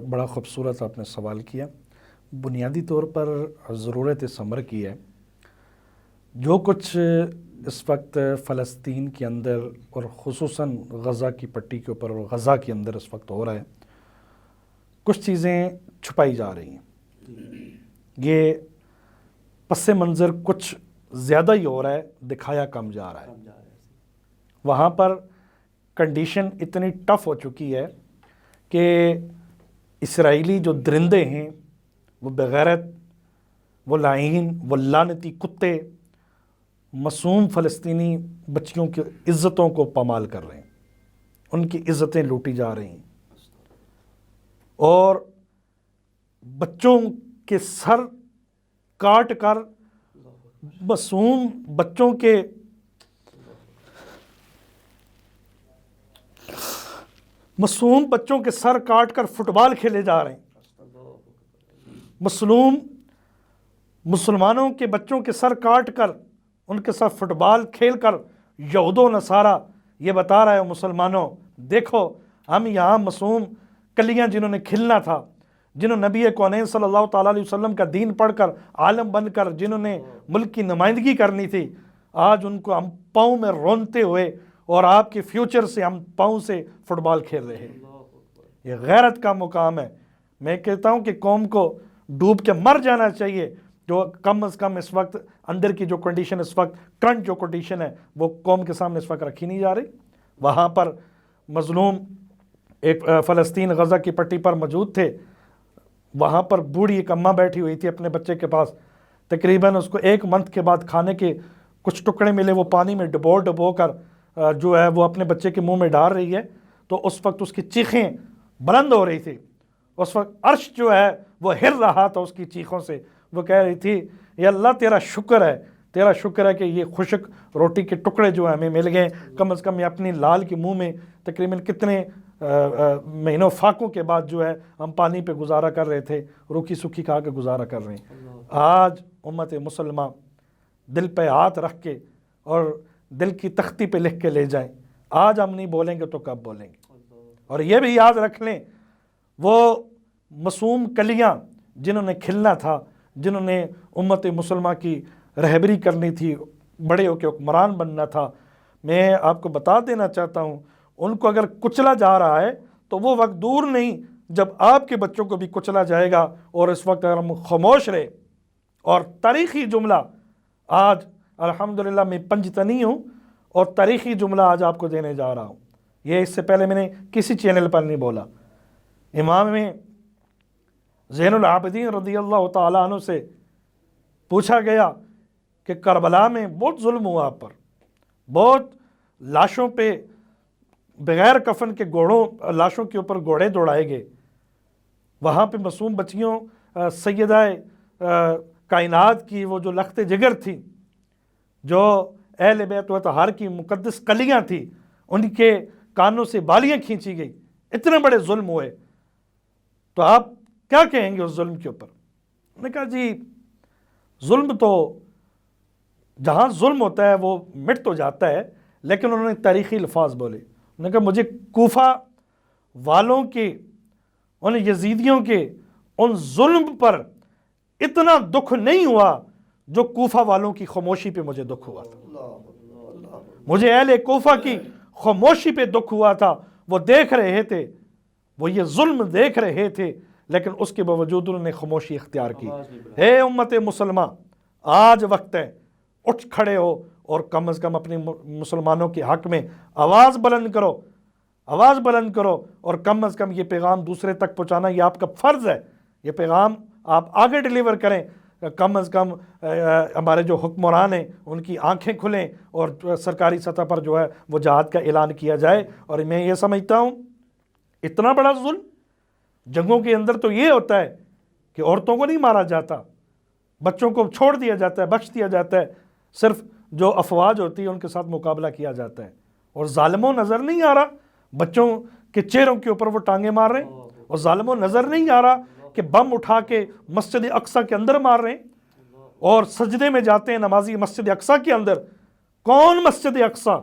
بڑا خوبصورت آپ نے سوال کیا۔ بنیادی طور پر ضرورت اس امر کی ہے، جو کچھ اس وقت فلسطین کے اندر اور خصوصاً غزہ کی پٹی کے اوپر اور غزہ کے اندر اس وقت ہو رہا ہے، کچھ چیزیں چھپائی جا رہی ہیں، یہ پس منظر کچھ زیادہ ہی ہو رہا ہے، دکھایا کم جا رہا ہے۔ وہاں پر کنڈیشن اتنی ٹف ہو چکی ہے کہ اسرائیلی جو درندے ہیں وہ بغیرت، وہ لعین، وہ لعنتی کتے معصوم فلسطینی بچیوں کی عزتوں کو پامال کر رہے ہیں، ان کی عزتیں لوٹی جا رہی ہیں، اور بچوں کے سر کاٹ کر معصوم بچوں کے سر کاٹ کر فٹ بال کھیلے جا رہے ہیں، مسلمانوں کے بچوں کے سر کاٹ کر ان کے ساتھ فٹ بال کھیل کر یہود و نصارہ یہ بتا رہا ہے مسلمانوں دیکھو ہم یہاں معصوم کلیاں جنہوں نے کھلنا تھا، جنہوں نبی کونین صلی اللہ تعالیٰ علیہ وسلم کا دین پڑھ کر عالم بن کر جنہوں نے ملک کی نمائندگی کرنی تھی، آج ان کو ہم پاؤں میں رونتے ہوئے اور آپ کے فیوچر سے ہم پاؤں سے فٹ بال کھیل رہے ہیں۔ یہ غیرت کا مقام ہے۔ میں کہتا ہوں کہ قوم کو ڈوب کے مر جانا چاہیے، جو کم از کم اس وقت اندر کی جو کنڈیشن اس وقت کرنٹ جو کنڈیشن ہے وہ قوم کے سامنے اس وقت رکھی نہیں جا رہی۔ وہاں پر مظلوم ایک فلسطین غزہ کی پٹی پر موجود تھے، وہاں پر بوڑھی ایک اماں بیٹھی ہوئی تھی اپنے بچے کے پاس، تقریباً اس کو 1 منتھ کے بعد کھانے کے کچھ ٹکڑے ملے، وہ پانی میں ڈبو کر جو ہے وہ اپنے بچے کے منہ میں ڈال رہی ہے، تو اس وقت اس کی چیخیں بلند ہو رہی تھی، اس وقت عرش جو ہے وہ ہل رہا تھا اس کی چیخوں سے۔ وہ کہہ رہی تھی یا اللہ تیرا شکر ہے کہ یہ خشک روٹی کے ٹکڑے جو ہیں ہمیں مل گئے، کم از کم یہ اپنی لال کے منہ میں تقریباً کتنے مہینوں فاقوں کے بعد جو ہے ہم پانی پہ گزارا کر رہے تھے، روکی سکھی کھا کے گزارا کر رہے ہیں۔ آج امت مسلمہ دل پہ ہاتھ رکھ کے اور دل کی تختی پہ لکھ کے لے جائیں، آج ہم نہیں بولیں گے تو کب بولیں گے؟ اور یہ بھی یاد رکھ لیں وہ معصوم کلیاں جنہوں نے کھلنا تھا، جنہوں نے امت مسلمہ کی رہبری کرنی تھی، بڑے ہو کے حکمران بننا تھا، میں آپ کو بتا دینا چاہتا ہوں ان کو اگر کچلا جا رہا ہے تو وہ وقت دور نہیں جب آپ کے بچوں کو بھی کچلا جائے گا. اور اس وقت اگر ہم خاموش رہے. اور تاریخی جملہ آج الحمدللہ میں پنجتنی ہوں اور تاریخی جملہ آج آپ کو دینے جا رہا ہوں. یہ اس سے پہلے میں نے کسی چینل پر نہیں بولا. امام میں زین العابدین رضی اللہ تعالیٰ عنہ سے پوچھا گیا کہ کربلا میں بہت ظلم ہوا آپ پر, بہت لاشوں پہ بغیر کفن کے لاشوں کے اوپر گھوڑے دوڑائے گئے, وہاں پہ معصوم بچیوں سیدہ کائنات کی وہ جو لخت جگر تھی, جو اہل بیت و اطہار کی مقدس کلیاں تھیں, ان کے کانوں سے بالیاں کھینچی گئی. اتنے بڑے ظلم ہوئے, تو آپ کیا کہیں گے اس ظلم کے اوپر؟ انہوں نے کہا جی ظلم تو جہاں ظلم ہوتا ہے وہ مٹ تو جاتا ہے, لیکن انہوں نے تاریخی الفاظ بولے. انہوں نے کہا مجھے کوفہ والوں کے, ان یزیدیوں کے ان ظلم پر اتنا دکھ نہیں ہوا جو کوفہ والوں کی خاموشی پہ مجھے دکھ ہوا تھا. مجھے اہل کوفہ کی خاموشی پہ دکھ ہوا تھا. وہ دیکھ رہے تھے, وہ یہ ظلم دیکھ رہے تھے, لیکن اس کے باوجود انہوں نے خاموشی اختیار کی. اے امت مسلمہ, آج وقت ہے, اٹھ کھڑے ہو اور کم از کم اپنے مسلمانوں کے حق میں آواز بلند کرو, آواز بلند کرو, اور کم از کم یہ پیغام دوسرے تک پہنچانا یہ آپ کا فرض ہے. یہ پیغام آپ آگے ڈیلیور کریں. کم از کم ہمارے جو حکمران ہیں ان کی آنکھیں کھلیں اور سرکاری سطح پر جو ہے وہ جہاد کا اعلان کیا جائے. اور میں یہ سمجھتا ہوں اتنا بڑا ظلم جنگوں کے اندر تو یہ ہوتا ہے کہ عورتوں کو نہیں مارا جاتا, بچوں کو چھوڑ دیا جاتا ہے, بخش دیا جاتا ہے, صرف جو افواج ہوتی ہے ان کے ساتھ مقابلہ کیا جاتا ہے. اور ظالموں نظر نہیں آ رہا بچوں کے چہروں کے اوپر وہ ٹانگیں مار رہے ہیں, اور ظالموں نظر نہیں آ رہا کہ بم اٹھا کے مسجد اقصیٰ کے اندر مار رہے ہیں اور سجدے میں جاتے ہیں نمازی مسجد اقصیٰ کے اندر. کون مسجد اقصیٰ؟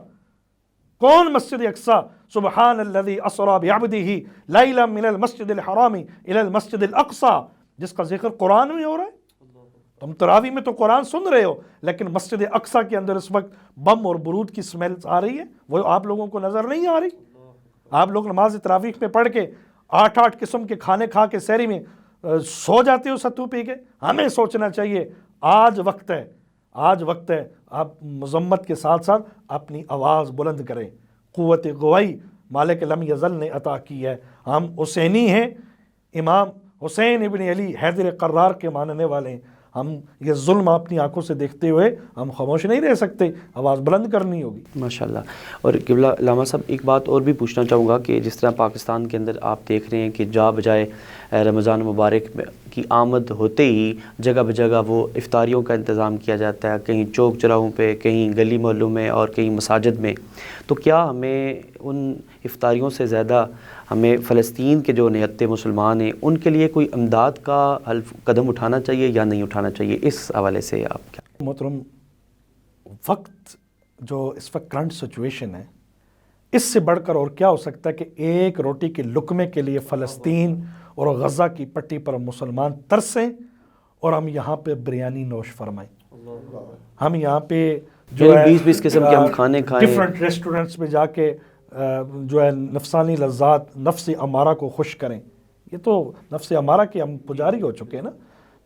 کون مسجد اقصیٰ؟ سبحان الذی اسری بعبدہ لیلا من المسجد الحرام الی المسجد الاقصیٰ, جس کا ذکر قرآن میں ہو رہا ہے. تم تراویح میں تو قرآن سن رہے ہو, لیکن مسجد اقصیٰ کے اندر اس وقت بم اور بارود کی سمیل آ رہی ہے, وہ آپ لوگوں کو نظر نہیں آ رہی. آپ لوگ نماز تراویح میں پڑھ کے 8 قسم کے کھانے کھا کے سحری میں سو جاتے ہو ستو پی کے. ہمیں سوچنا چاہیے آج وقت ہے, آج وقت ہے. آپ مذمت کے ساتھ ساتھ اپنی آواز بلند کریں. قوت گواہی مالک لم یزل نے عطا کی ہے. ہم حسینی ہیں, امام حسین ابن علی حیدر قرار کے ماننے والے ہیں. ہم یہ ظلم اپنی آنکھوں سے دیکھتے ہوئے ہم خاموش نہیں رہ سکتے, آواز بلند کرنی ہوگی. ماشاءاللہ. اور قبلہ علامہ صاحب ایک بات اور بھی پوچھنا چاہوں گا کہ جس طرح پاکستان کے اندر آپ دیکھ رہے ہیں کہ جا بجائے رمضان مبارک کی آمد ہوتے ہی جگہ بجگہ وہ افطاریوں کا انتظام کیا جاتا ہے, کہیں چوک چراہوں پہ, کہیں گلی محلوں میں اور کہیں مساجد میں. تو کیا ہمیں ان افطاریوں سے زیادہ ہمیں فلسطین کے جو نہتے مسلمان ہیں ان کے لیے کوئی امداد کا قدم اٹھانا چاہیے یا نہیں اٹھانا چاہیے؟ اس حوالے سے آپ کیا محترم, وقت جو اس وقت کرنٹ سچویشن ہے, اس سے بڑھ کر اور کیا ہو سکتا ہے کہ ایک روٹی کے لقمے کے لیے فلسطین اور غزہ کی پٹی پر مسلمان ترسیں اور ہم یہاں پہ بریانی نوش فرمائیں. ہم یہاں پہ جو ہے 20 قسم کے ہم کھانے کھائیں, ڈفرنٹ ریسٹورنٹس میں جا کے جو ہے نفسانی لذات, نفس امارہ کو خوش کریں. یہ تو نفس امارہ کے ہم پجاری ہو چکے ہیں نا.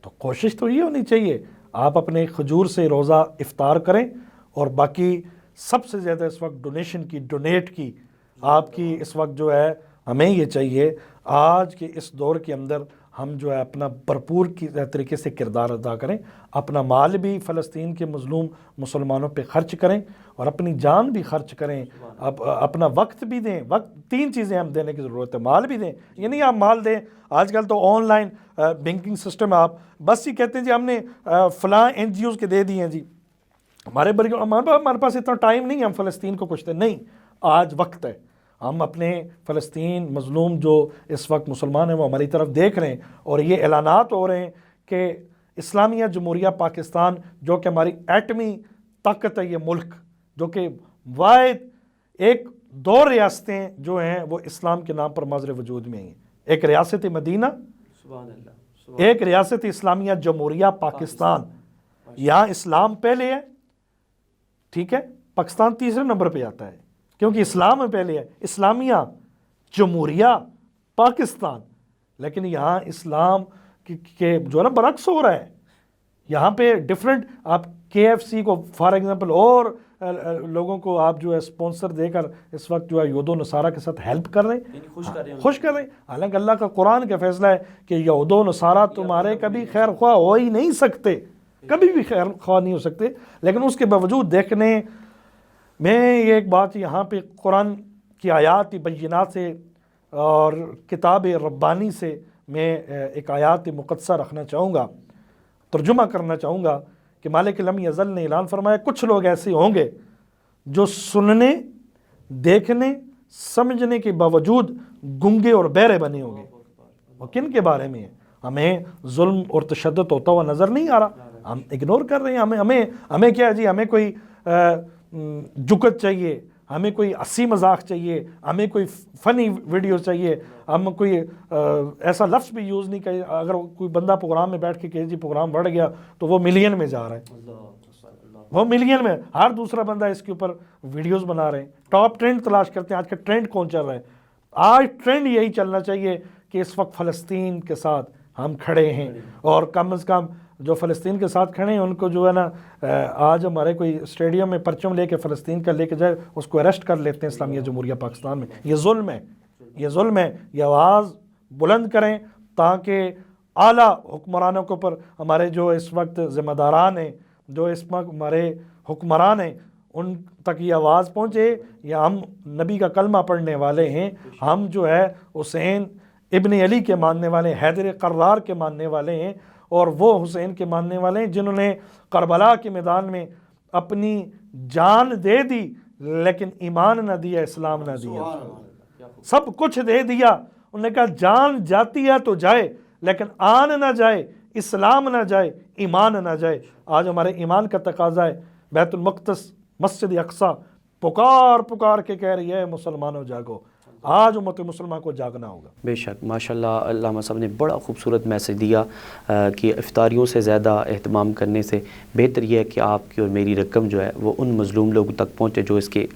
تو کوشش تو یہ ہونی چاہیے آپ اپنے کھجور سے روزہ افطار کریں, اور باقی سب سے زیادہ اس وقت ڈونیٹ کی آپ کی اس وقت جو ہے ہمیں یہ چاہیے آج کے اس دور کے اندر ہم جو ہے اپنا بھرپور کی طریقے سے کردار ادا کریں, اپنا مال بھی فلسطین کے مظلوم مسلمانوں پہ خرچ کریں اور اپنی جان بھی خرچ کریں, اپنا وقت بھی دیں. وقت 3 چیزیں ہم دینے کی ضرورت ہے, مال بھی دیں. یہ نہیں آپ مال دیں, آج کل تو آن لائن بینکنگ سسٹم ہے, آپ بس یہ کہتے ہیں جی ہم نے فلاں NGOs کے دے دیے ہیں, جی ہمارے پاس اتنا ٹائم نہیں ہے ہم فلسطین کو کچھ دیں. نہیں, آج وقت ہے. ہم اپنے فلسطین مظلوم جو اس وقت مسلمان ہیں وہ ہماری طرف دیکھ رہے ہیں, اور یہ اعلانات ہو رہے ہیں کہ اسلامیہ جمہوریہ پاکستان جو کہ ہماری ایٹمی طاقت ہے, یہ ملک جو کہ واحد 1-2 ریاستیں جو ہیں وہ اسلام کے نام پر مظہر وجود میں ہیں. ایک ریاست مدینہ, ایک ریاست اسلامیہ جمہوریہ پاکستان. یہاں اسلام پہلے ہے, ٹھیک ہے, پاکستان تیسرے نمبر پہ آتا ہے کیونکہ اسلام پہلے ہے. اسلامیہ جمہوریہ پاکستان, لیکن یہاں اسلام کے جو ہے نا برعکس ہو رہا ہے. یہاں پہ ڈفرینٹ آپ KFC کو فار ایگزامپل اور لوگوں کو آپ جو ہے اسپانسر دے کر اس وقت جو ہے یہود و نصارہ کے ساتھ ہیلپ کر رہے ہیں, خوش کر رہے ہیں. حالانکہ اللہ کا قرآن کا فیصلہ ہے کہ یہود و نصارہ تمہارے کبھی خیر خواہ ہو ہی نہیں سکتے, کبھی بھی خیر خواہ نہیں ہو سکتے. لیکن اس کے باوجود دیکھنے میں یہ ایک بات یہاں پہ قرآن کی آیات بینات سے اور کتاب ربانی سے میں ایک آیات مقدسہ رکھنا چاہوں گا, ترجمہ کرنا چاہوں گا کہ مالک لم یزل نے اعلان فرمایا کچھ لوگ ایسے ہوں گے جو سننے, دیکھنے, سمجھنے کے باوجود گنگے اور بہرے بنے ہوں گے. وہ کن کے بارے میں ہے؟ ہمیں ظلم اور تشدد ہوتا ہوا نظر نہیں آ رہا, ہم اگنور کر رہے ہیں. ہمیں کیا جی, ہمیں کوئی جکت چاہیے, ہمیں کوئی ہنسی مذاق چاہیے, ہمیں کوئی فنی ویڈیو چاہیے, ہم کوئی ایسا لفظ بھی یوز نہیں کریں. اگر کوئی بندہ پروگرام میں بیٹھ کے کہ جی پروگرام بڑھ گیا تو وہ ملین میں جا رہا ہے, وہ ملین میں, ہر دوسرا بندہ اس کے اوپر ویڈیوز بنا رہے ہیں. ٹاپ ٹرینڈ تلاش کرتے ہیں, آج کا ٹرینڈ کون چل رہا ہے. آج ٹرینڈ یہی چلنا چاہیے کہ اس وقت فلسطین کے ساتھ ہم کھڑے ہیں, اور کم از کم جو فلسطین کے ساتھ کھڑے ہیں ان کو جو ہے نا, آج ہمارے کوئی اسٹیڈیم میں پرچم لے کے فلسطین کا لے کے جائے اس کو اریسٹ کر لیتے ہیں اسلامیہ جمہوریہ پاکستان میں. یہ ظلم ہے, یہ ظلم ہے. یہ آواز بلند کریں تاکہ اعلیٰ حکمرانوں کے اوپر ہمارے جو اس وقت ذمہ داران ہیں, جو اس وقت ہمارے حکمران ہیں, ان تک یہ آواز پہنچے. یا ہم نبی کا کلمہ پڑھنے والے ہیں, ہم جو ہے حسین ابن علی کے ماننے والے, حیدر قرار کے ماننے والے ہیں, اور وہ حسین کے ماننے والے ہیں جنہوں نے کربلا کے میدان میں اپنی جان دے دی لیکن ایمان نہ دیا, اسلام نہ دیا. سب کچھ دے دیا, انہوں نے کہا جان جاتی ہے تو جائے لیکن آن نہ جائے, اسلام نہ جائے, ایمان نہ جائے. آج ہمارے ایمان کا تقاضا ہے, بیت المقدس مسجد اقصی پکار کے کہہ رہی ہے مسلمانوں جاگو. آج امت مسلمہ کو جاگنا ہوگا. بے شک, ماشاءاللہ علامہ صاحب نے بڑا خوبصورت میسج دیا کہ افطاریوں سے زیادہ اہتمام کرنے سے بہتر یہ ہے کہ آپ کی اور میری رقم جو ہے وہ ان مظلوم لوگوں تک پہنچے جو اس کے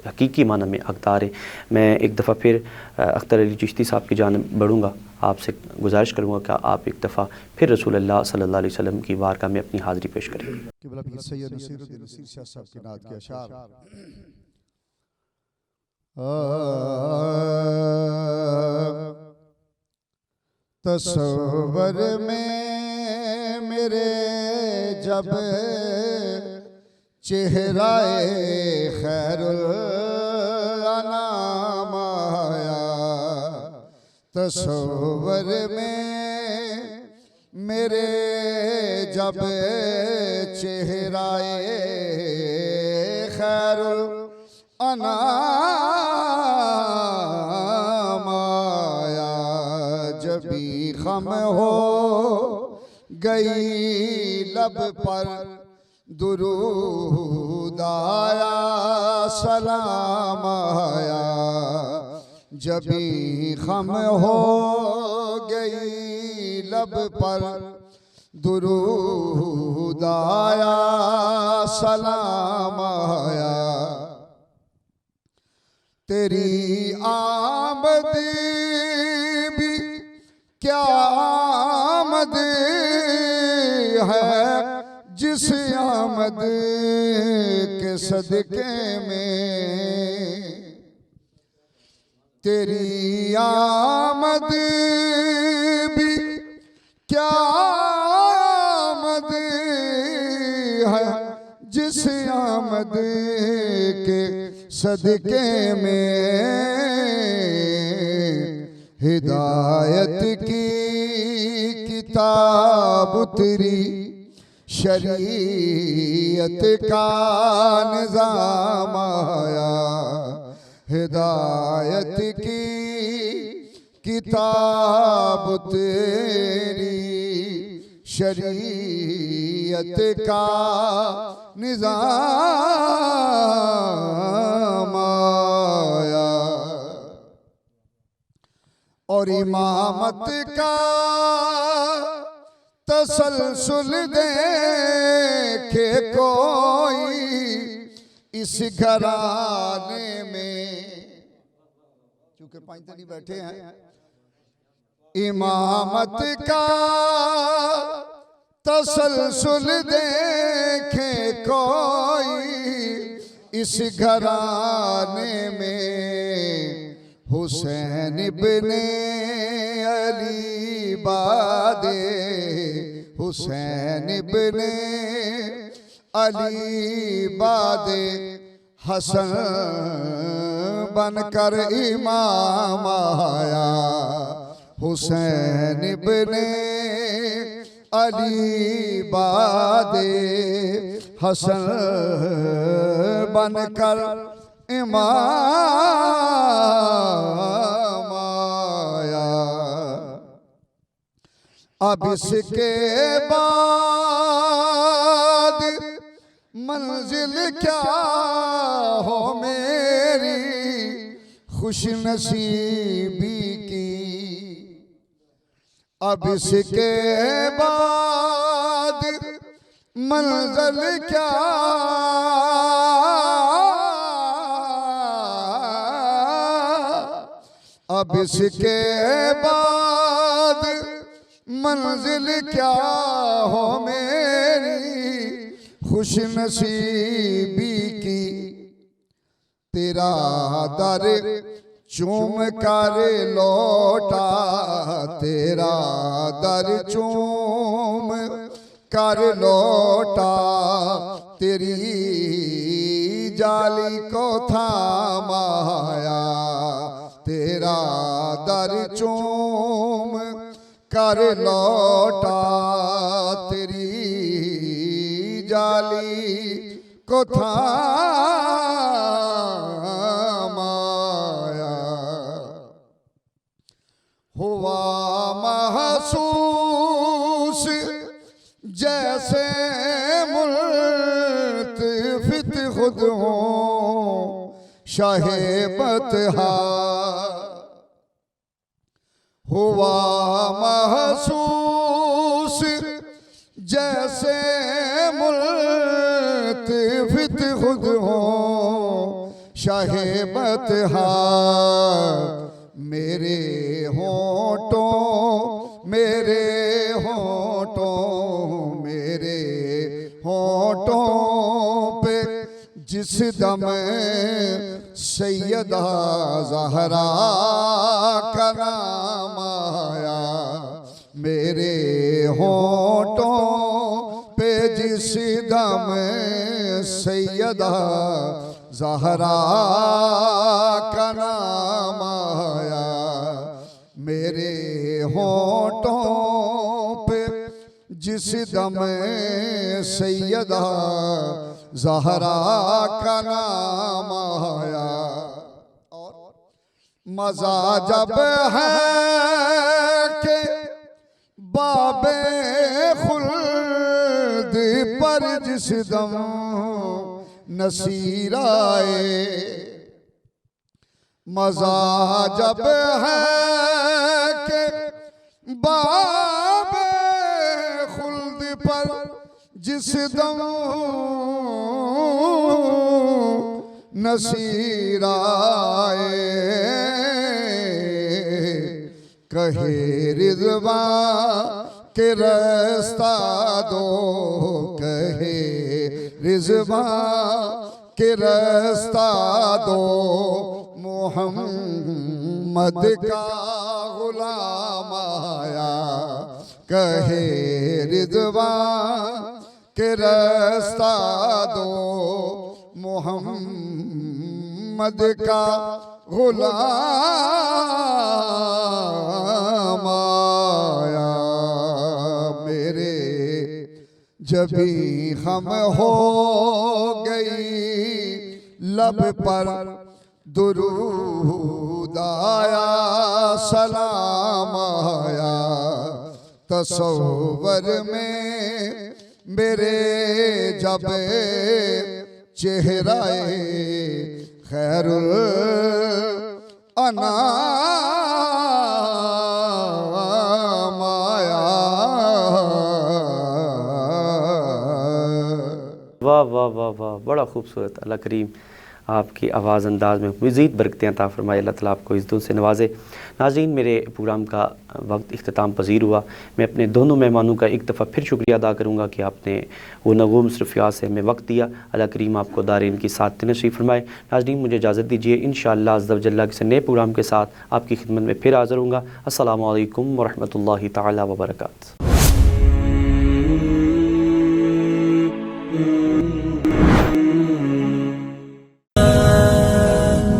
حقیقی معنی میں حقدار ہیں. میں ایک دفعہ پھر اختر علی چشتی صاحب کی جانب بڑھوں گا, آپ سے گزارش کروں گا کہ آپ ایک دفعہ پھر رسول اللہ صلی اللہ علیہ وسلم کی بارگاہ میں اپنی حاضری پیش کریں. قبلہ پیر سید نصیر الدین نصیر شاہ صاحب کی نعت کے اشعار. تصور میں میرے جب چہرہ خیر الانام آیا, تصور میں میرے جب چہرہ خیر الانام آیا, جبھی غم ہو گئی لب پر درود آیا, سلام آیا. جبھی غم ہو گئی لب پر درود آیا, سلام آیا. تیری آمد بھی کیا آمد ہے جس آمد کے صدقے میں, تیری آمد بھی کیا آمد ہے جس آمد کے صدقے میں. ہدایت کی کتاب اتری, شریعت کا نظام آیا. ہدایت کی کتاب اتری, شریعت کا نظام آیا. اور امامت کا تسلسل دیکھے کوئی اس گھرانے میں, چونکہ پانچ نہیں بیٹھے ہیں, امامت کا تسلسل دیکھے کوئی اس گھرانے میں حسین ابن علی باد حسین ابن علی باد حسن بن کر امام آیا حسین ابن علی باد حسن بن کر امام آیا اب اس کے بعد منزل کیا ہو میری خوش نصیبی کی اب اس کے بعد منزل کیا اب اس کے بعد منزل کیا ہو میری خوش نصیبی کی تیرا در چوم کر لوٹا تیرا در چوم کر لوٹا تیری جالی کو تھامایا تیرا در چوم کر لوٹا تیری جالی کو تھامایا ہوا محسوس جیسے ملتفت خود ہوں شاہ بطحا ہوا محسوس جیسے ملتفت خود ہوں شاہ بطحا میرے ہونٹوں میرے ہونٹوں میرے ہونٹوں پہ جس دم سیدہ زہرا کا نام آیا میرے ہونٹوں پہ جس دم سیدہ زہرا کا نام آیا میرے ہونٹوں پہ جس دم سیدہ زہرا کا نام آیا اور مزہ جب ہے کہ باب خلد پر جس دم نصیر آئے مزہ جب ہے کہ باب خلد پر جس دم نصیر آئے کہے رضوان کہ رستہ دو کہے رضوان کہ رستہ دو محمد کا غلام آیا کہے رضوان کہ رستہ دو محمد کا غلام آیا میرے جبھی خم ہو گئی لب پر درود آیا سلام آیا تصور میں میرے جب چہرہ خیر الانام آیا واہ واہ واہ واہ بڑا خوبصورت اللہ کریم آپ کی آواز انداز میں مزید برکتیں عطا فرمائے، اللہ تعالیٰ آپ کو عزتوں سے نوازے۔ ناظرین، میرے پروگرام کا وقت اختتام پذیر ہوا۔ میں اپنے دونوں مہمانوں کا ایک دفعہ پھر شکریہ ادا کروں گا کہ آپ نے گفتگو مصروفیات سے ہمیں وقت دیا۔ اللہ کریم آپ کو دارین کی سعادت نصیب فرمائے۔ ناظرین، مجھے اجازت دیجیے، انشاءاللہ عز و جل کسی نئے پروگرام کے ساتھ آپ کی خدمت میں پھر حاضر ہوں گا۔ السلام علیکم ورحمۃ اللہ تعالیٰ وبرکاتہ۔